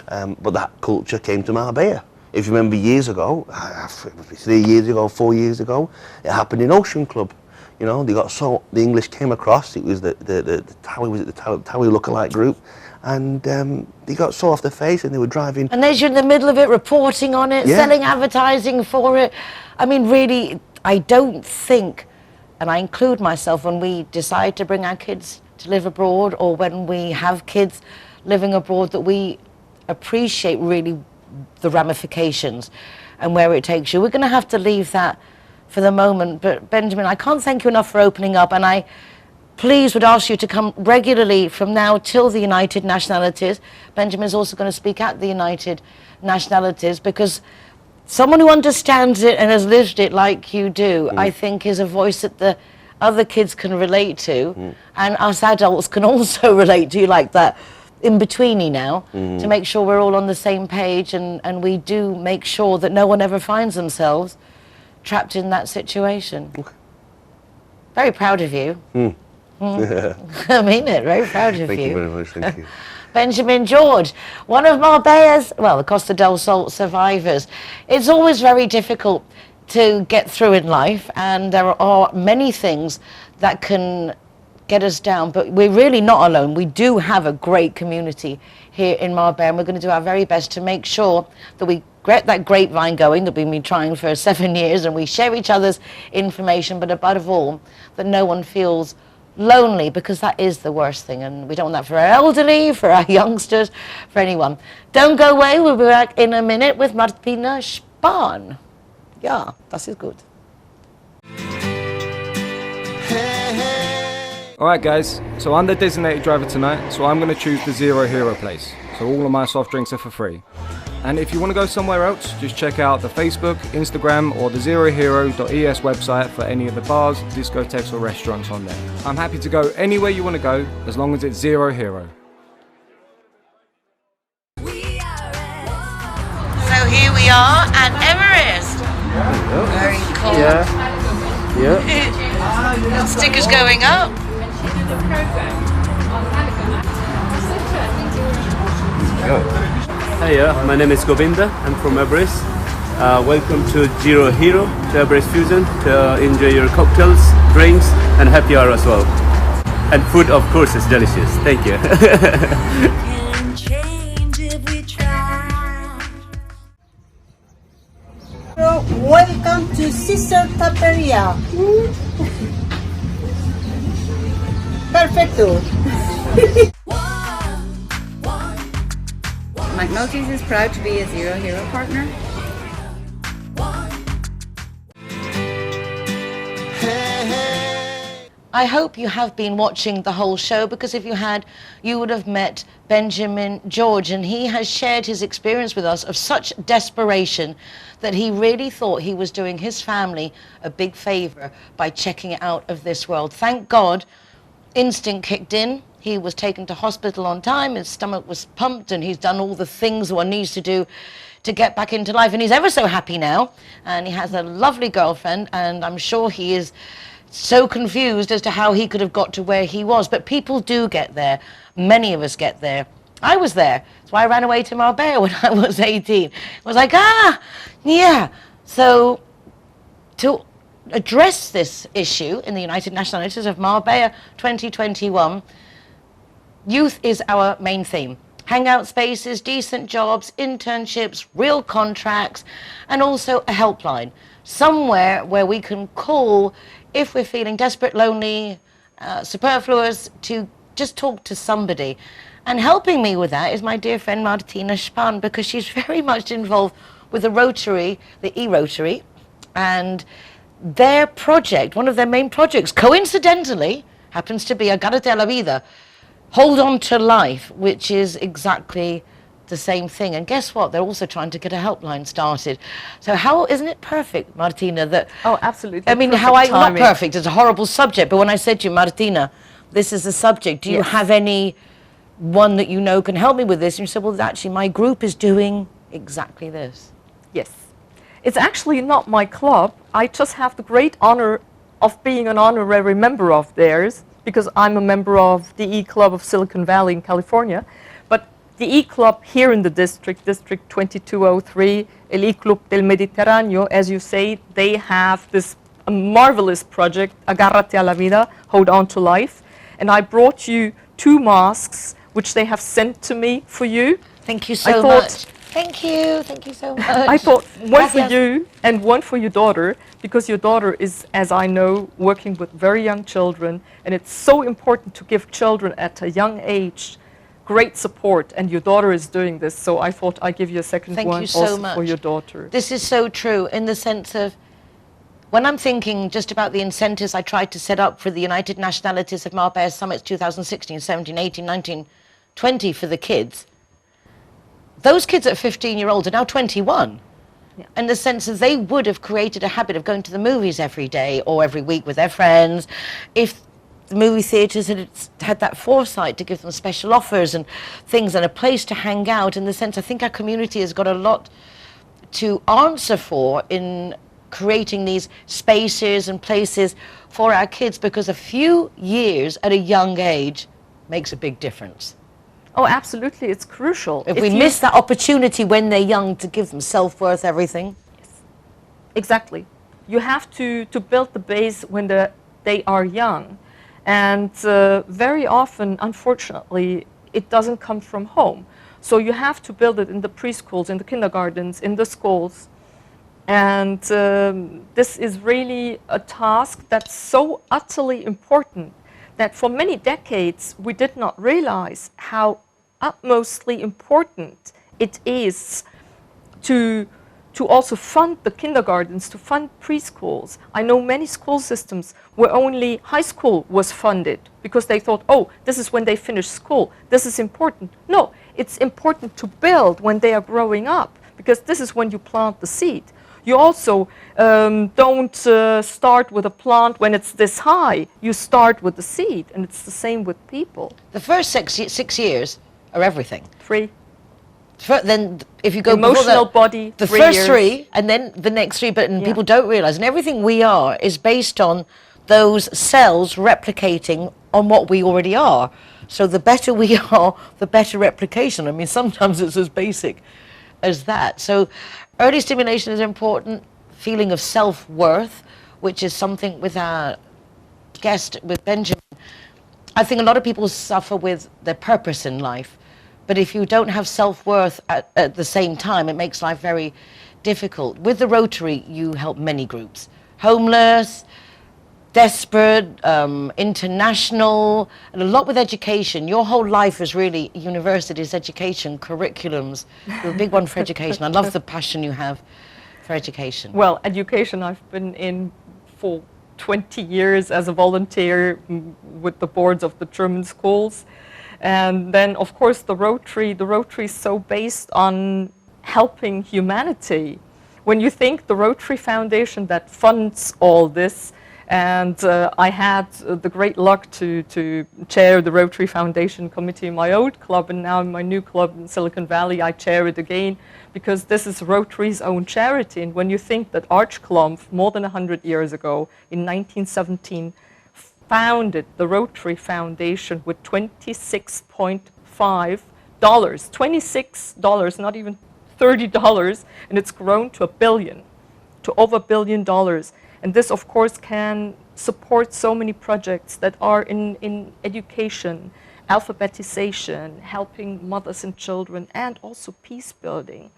But that culture came to Marbella. If you remember years ago, 3 years ago, 4 years ago, it happened in Ocean Club. You know, the English came across. It was the Towie lookalike group, and they got so off their face, and they were driving. And as you're in the middle of it, reporting on it, selling advertising for it. I mean, really, I don't think, and I include myself, when we decide to bring our kids to live abroad, or when we have kids living abroad, that we appreciate really the ramifications and where it takes you. We're going to have to leave that for the moment, but Benjamin, I can't thank you enough for opening up, and I please would ask you to come regularly from now till the United Nationalities. Benjamin is also going to speak at the United Nationalities, because someone who understands it and has lived it like you do, I think, is a voice that the other kids can relate to, and us adults can also relate to, like that in-betweeny now, to make sure we're all on the same page, and we do make sure that no one ever finds themselves trapped in that situation. Very proud of you. I mean it, very proud of you. Thank you very much, thank you. Benjamin George, one of Marbella's, well, the Costa del Sol survivors. It's always very difficult to get through in life, and there are many things that can get us down, but we're really not alone. We do have a great community here in Marbella, and we're going to do our very best to make sure that we get that grapevine going that we've been trying for 7 years, and we share each other's information, but above all, that no one feels lonely, because that is the worst thing, and we don't want that for our elderly, for our youngsters, for anyone. Don't go away, we'll be back in a minute with Martina Spaan. Yeah, das ist gut. Alright guys, so I'm the designated driver tonight, so I'm going to choose the Zero Hero place. So all of my soft drinks are for free. And if you want to go somewhere else, just check out the Facebook, Instagram or the zerohero.es website for any of the bars, discotheques or restaurants on there. I'm happy to go anywhere you want to go, as long as it's Zero Hero. So here we are at Everest. Very cold. Yeah. Stickers going up. Hiya, my name is Govinda. I'm from Everest. Welcome to Zero Hero, to Everest Fusion, to enjoy your cocktails, drinks, and happy hour as well. And food, of course, is delicious. Thank you. Welcome to Sister Taperia. Perfecto. McNulty's is proud to be a Zero Hero partner. I hope you have been watching the whole show, because if you had, you would have met Benjamin George, and he has shared his experience with us of such desperation that he really thought he was doing his family a big favor by checking it out of this world. Thank God, instinct kicked in. He was taken to hospital on time, his stomach was pumped, and he's done all the things one needs to do to get back into life. And he's ever so happy now, and he has a lovely girlfriend, and I'm sure he is so confused as to how he could have got to where he was. But people do get there. Many of us get there. I was there. That's why I ran away to Marbella when I was 18. I was like, yeah. So to address this issue in the United Nationalities of Marbella 2021, youth is our main theme. hangout spaces, decent jobs, internships, real contracts, and also a helpline. Somewhere where we can call if we're feeling desperate, lonely, superfluous, to just talk to somebody. And helping me with that is my dear friend Martina Spaan, because she's very much involved with the Rotary, the e-Rotary, and their project, one of their main projects, coincidentally, happens to be Agárrate a la Vida, Hold On to Life, which is exactly the same thing. And guess what? They're also trying to get a helpline started. So how, isn't it perfect, Martina, that... Oh, absolutely. I mean, not perfect, it's a horrible subject, but when I said to you, Martina, this is a subject, do you have any one that you know can help me with this? And you said, well, actually, my group is doing exactly this. Yes. It's actually not my club. I just have the great honor of being an honorary member of theirs, because I'm a member of the E-Club of Silicon Valley in California. But the E-Club here in the district, District 2203, El E-Club del Mediterráneo, as you say, they have this marvelous project, Agárrate a la Vida, Hold On to Life. And I brought you 2 masks, which they have sent to me for you. Thank you so much. Thank you so much. I thought one for you and one for your daughter, because your daughter is, as I know, working with very young children, and it's so important to give children at a young age great support, and your daughter is doing this, so I thought I'd give you a second one also for your daughter. This is so true in the sense of, when I'm thinking just about the incentives I tried to set up for the United Nationalities of Marbella Summits 2016, 17, 18, 19, 20 for the kids, those kids at 15-year-olds are now 21. Yeah. In the sense that they would have created a habit of going to the movies every day or every week with their friends if the movie theatres had that foresight to give them special offers and things and a place to hang out. In the sense, I think our community has got a lot to answer for in creating these spaces and places for our kids, because a few years at a young age makes a big difference. Oh, absolutely, it's crucial. If we miss that opportunity when they're young to give them self-worth, everything. Yes, exactly. You have to build the base when they are young. And very often, unfortunately, it doesn't come from home. So you have to build it in the preschools, in the kindergartens, in the schools. And this is really a task that's so utterly important that for many decades we did not realize how utmostly important it is to also fund the kindergartens, to fund preschools. I know many school systems where only high school was funded because they thought, oh, this is when they finish school, this is important. No, it's important to build when they are growing up, because this is when you plant the seed. You also don't start with a plant when it's this high. You start with the seed, and it's the same with people. The first six years are everything. 3. Then if you go emotional body, the 3 first years. 3, and then the next 3, but people don't realize, and everything we are is based on those cells replicating on what we already are. So the better we are, the better replication. I mean, sometimes it's as basic as that. So early stimulation is important, feeling of self-worth, which is something with our guest, with Benjamin. I think a lot of people suffer with their purpose in life, but if you don't have self-worth at the same time, it makes life very difficult. With the Rotary, you help many groups. Homeless, desperate, international, and a lot with education. Your whole life is really universities, education, curriculums. You're a big one for education. I love the passion you have for education. Well, education, I've been in for 20 years as a volunteer with the boards of the German schools. And then, of course, the Rotary is so based on helping humanity. When you think the Rotary Foundation that funds all this, and I had the great luck to chair the Rotary Foundation Committee in my old club, and now in my new club in Silicon Valley, I chair it again, because this is Rotary's own charity. And when you think that Archclumph, more than 100 years ago, in 1917, founded the Rotary Foundation with $26.5, $26, not even $30, and it's grown to $1 billion, to over $1 billion. And this, of course, can support so many projects that are in education alphabetization, helping mothers and children, and also peace building.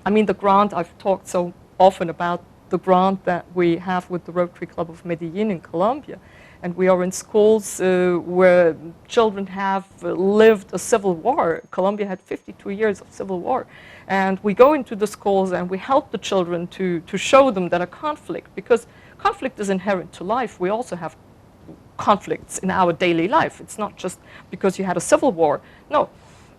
I mean, the grant, I've talked so often about the grant that we have with the Rotary Club of Medellin in Colombia. And we are in schools where children have lived a civil war. Colombia had 52 years of civil war. And we go into the schools and we help the children to show them that a conflict, because conflict is inherent to life. We also have conflicts in our daily life. It's not just because you had a civil war. No,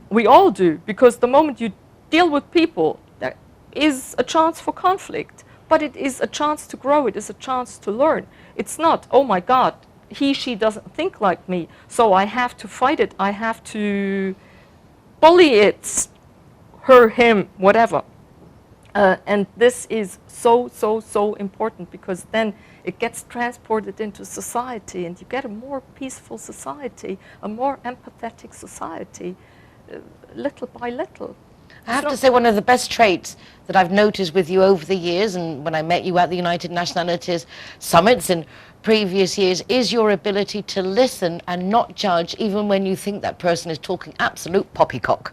we all do, because the moment you deal with people, there is a chance for conflict. But it is a chance to grow. It is a chance to learn. It's not, oh my God, she doesn't think like me, so I have to fight it. I have to bully it, her, him, whatever. And this is so important, because then it gets transported into society, and you get a more peaceful society, a more empathetic society, little by little. I have to say, one of the best traits that I've noticed with you over the years, and when I met you at the United Nationalities summits in previous years, is your ability to listen and not judge, even when you think that person is talking absolute poppycock.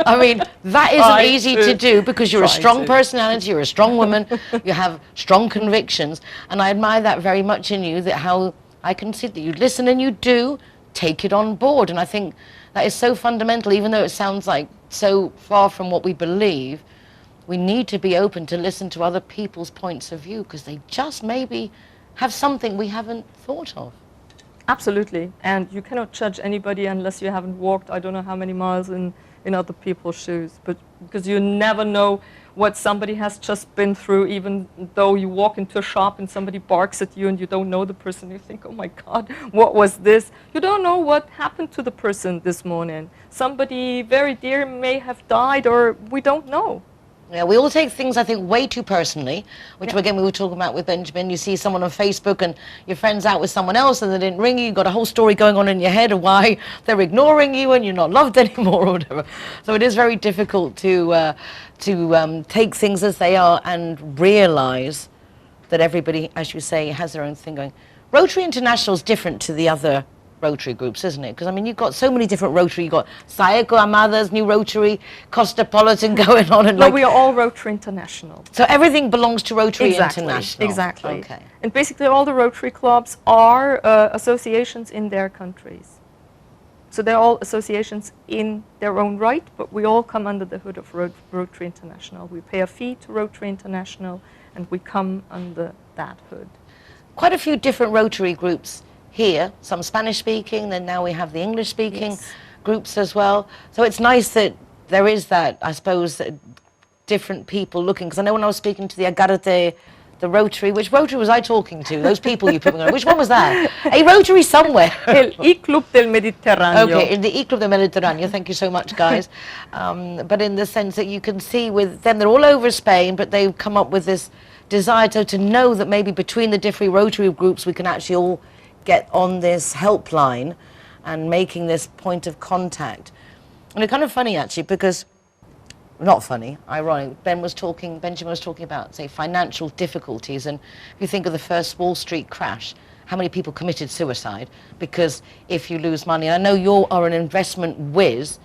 I mean, that isn't easy to do, because you're a strong personality, you're a strong woman, you have strong convictions, and I admire that very much in you, that how I can see that you listen and you do take it on board. And I think that is so fundamental, even though it sounds like so far from what we believe. We need to be open to listen to other people's points of view, because they just maybe have something we haven't thought of. Absolutely, and you cannot judge anybody unless you haven't walked I don't know how many miles in other people's shoes, but because you never know what somebody has just been through. Even though you walk into a shop and somebody barks at you and you don't know the person, you think, oh my God, what was this? You don't know what happened to the person this morning. Somebody very dear may have died, or we don't know. Yeah, we all take things, I think, way too personally, which again we were talking about with Benjamin. You see someone on Facebook and your friend's out with someone else and they didn't ring you. You've got a whole story going on in your head of why they're ignoring you and you're not loved anymore or whatever. So it is very difficult to take things as they are and realize that everybody, as you say, has their own thing going. Rotary International is different to the other Rotary groups, isn't it? Because, I mean, you've got so many different Rotary. You've got Saeco Amadas, New Rotary, Costapolitan going on. And no, we are all Rotary International. So everything belongs to Rotary International? Exactly. Okay. And basically all the Rotary clubs are associations in their countries. So they're all associations in their own right, but we all come under the hood of Rotary International. We pay a fee to Rotary International, and we come under that hood. Quite a few different Rotary groups here, some Spanish-speaking, then now we have the English-speaking groups as well. So it's nice that there is that, I suppose, different people looking. Because I know when I was speaking to the Agarate, the Rotary, which Rotary was I talking to? Those people you put me on. Which one was that? A Rotary somewhere. El I-Club del Mediterráneo. Okay, in the I-Club del Mediterráneo. Thank you so much, guys. But in the sense that you can see with them, they're all over Spain, but they've come up with this desire to know that maybe between the different Rotary groups we can actually all get on this helpline and making this point of contact. And it's kind of funny, actually, because, not funny, ironic, Benjamin was talking about, say, financial difficulties, and if you think of the first Wall Street crash, how many people committed suicide? Because if you lose money, I know you are an investment whiz,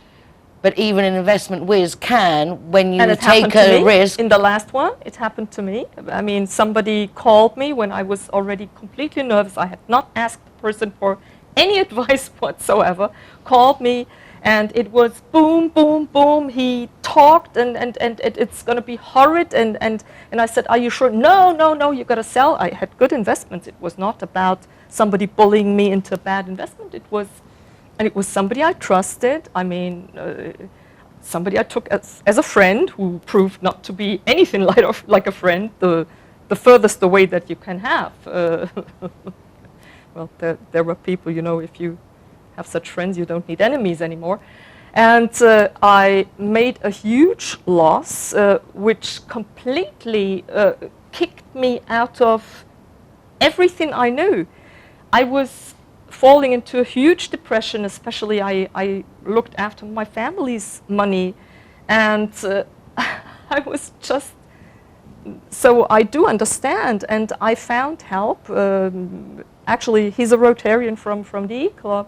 but even an investment whiz can, when you take a risk... In the last one, it happened to me. I mean, somebody called me when I was already completely nervous. I had not asked the person for any advice whatsoever. Called me, and it was boom, boom, boom. He talked, and it's going to be horrid. And I said, are you sure? No, you got to sell. I had good investments. It was not about somebody bullying me into a bad investment. It was somebody I trusted. I mean, somebody I took as a friend, who proved not to be anything like a friend, the furthest away that you can have. Well, there were people, you know, if you have such friends, you don't need enemies anymore. And I made a huge loss, which completely kicked me out of everything I knew. I was falling into a huge depression, especially I looked after my family's money, and I was just, so I do understand, and I found help. Actually, he's a Rotarian from the E-Club,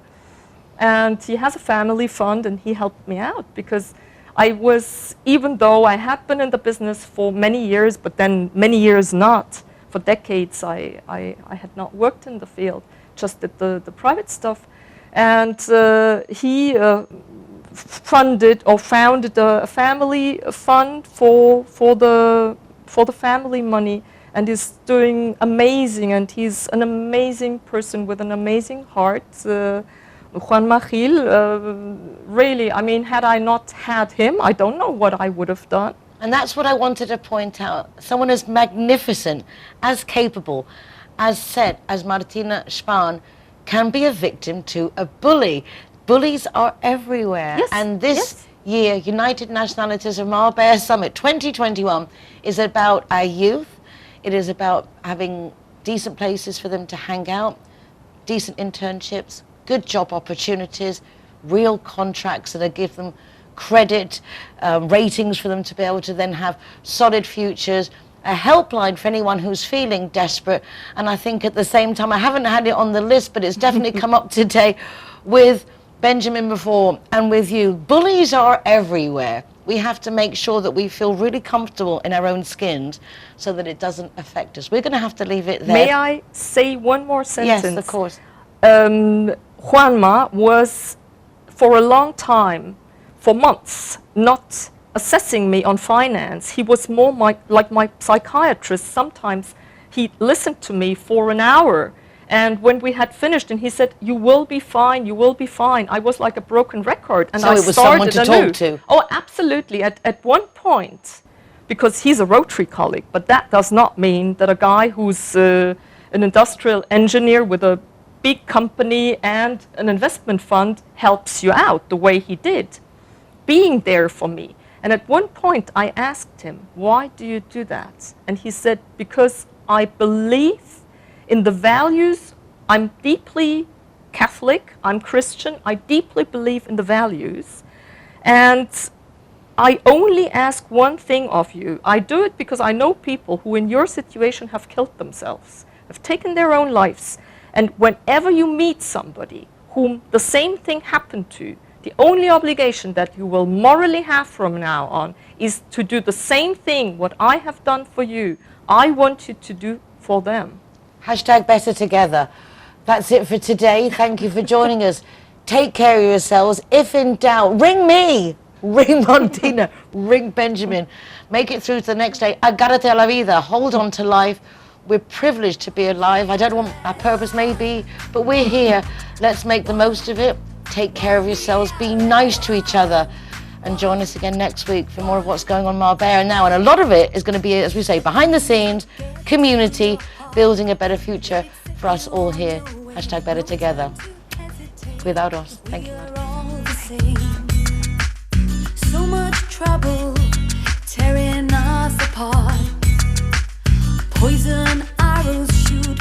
And he has a family fund, and he helped me out because I was, even though I had been in the business for many years, but then many years not, for decades I had not worked in the field, just did the private stuff. And he funded or founded a family fund for the family money, and is doing amazing, and he's an amazing person with an amazing heart. Juan Magil, really, I mean, had I not had him, I don't know what I would have done. And that's what I wanted to point out. Someone as magnificent, as capable, as set as Martina Spaan can be a victim to a bully. Bullies are everywhere. Yes, and this yes. year, United Nationalities of Marbella Summit 2021 is about our youth. It is about having decent places for them to hang out, decent internships, good job opportunities, real contracts that give them credit, ratings for them to be able to then have solid futures, a helpline for anyone who's feeling desperate. And I think at the same time, I haven't had it on the list, but it's definitely come up today with Benjamin before and with you. Bullies are everywhere. We have to make sure that we feel really comfortable in our own skins so that it doesn't affect us. We're going to have to leave it there. May I say one more sentence? Yes, of course. Juanma was, for a long time, for months, not assessing me on finance. He was more like my psychiatrist. Sometimes he listened to me for an hour, and when we had finished, and he said, "You will be fine, you will be fine." I was like a broken record, and So I it was started someone to anew. talk to. Oh, absolutely. At one point, because he's a Rotary colleague, but that does not mean that a guy who's an industrial engineer with a big company and an investment fund helps you out the way he did, being there for me. And at one point I asked him, "Why do you do that?" And he said, "Because I believe in the values. I'm deeply Catholic, I'm Christian, I deeply believe in the values, and I only ask one thing of you. I do it because I know people who in your situation have killed themselves, have taken their own lives. And whenever you meet somebody whom the same thing happened to, the only obligation that you will morally have from now on is to do the same thing what I have done for you, I want you to do for them." Hashtag better together. That's it for today. Thank you for joining us. Take care of yourselves. If in doubt, ring me. Ring Martina. Ring Benjamin. Make it through to the next day. Agárrate a la vida. Hold on to life. We're privileged to be alive. I don't know what our purpose may be, but we're here. Let's make the most of it. Take care of yourselves. Be nice to each other. And join us again next week for more of what's going on in Marbella Now. And a lot of it is going to be, as we say, behind the scenes, community, building a better future for us all here. Hashtag better together. Without us. Thank you. So much trouble tearing us apart. Poison arrows shoot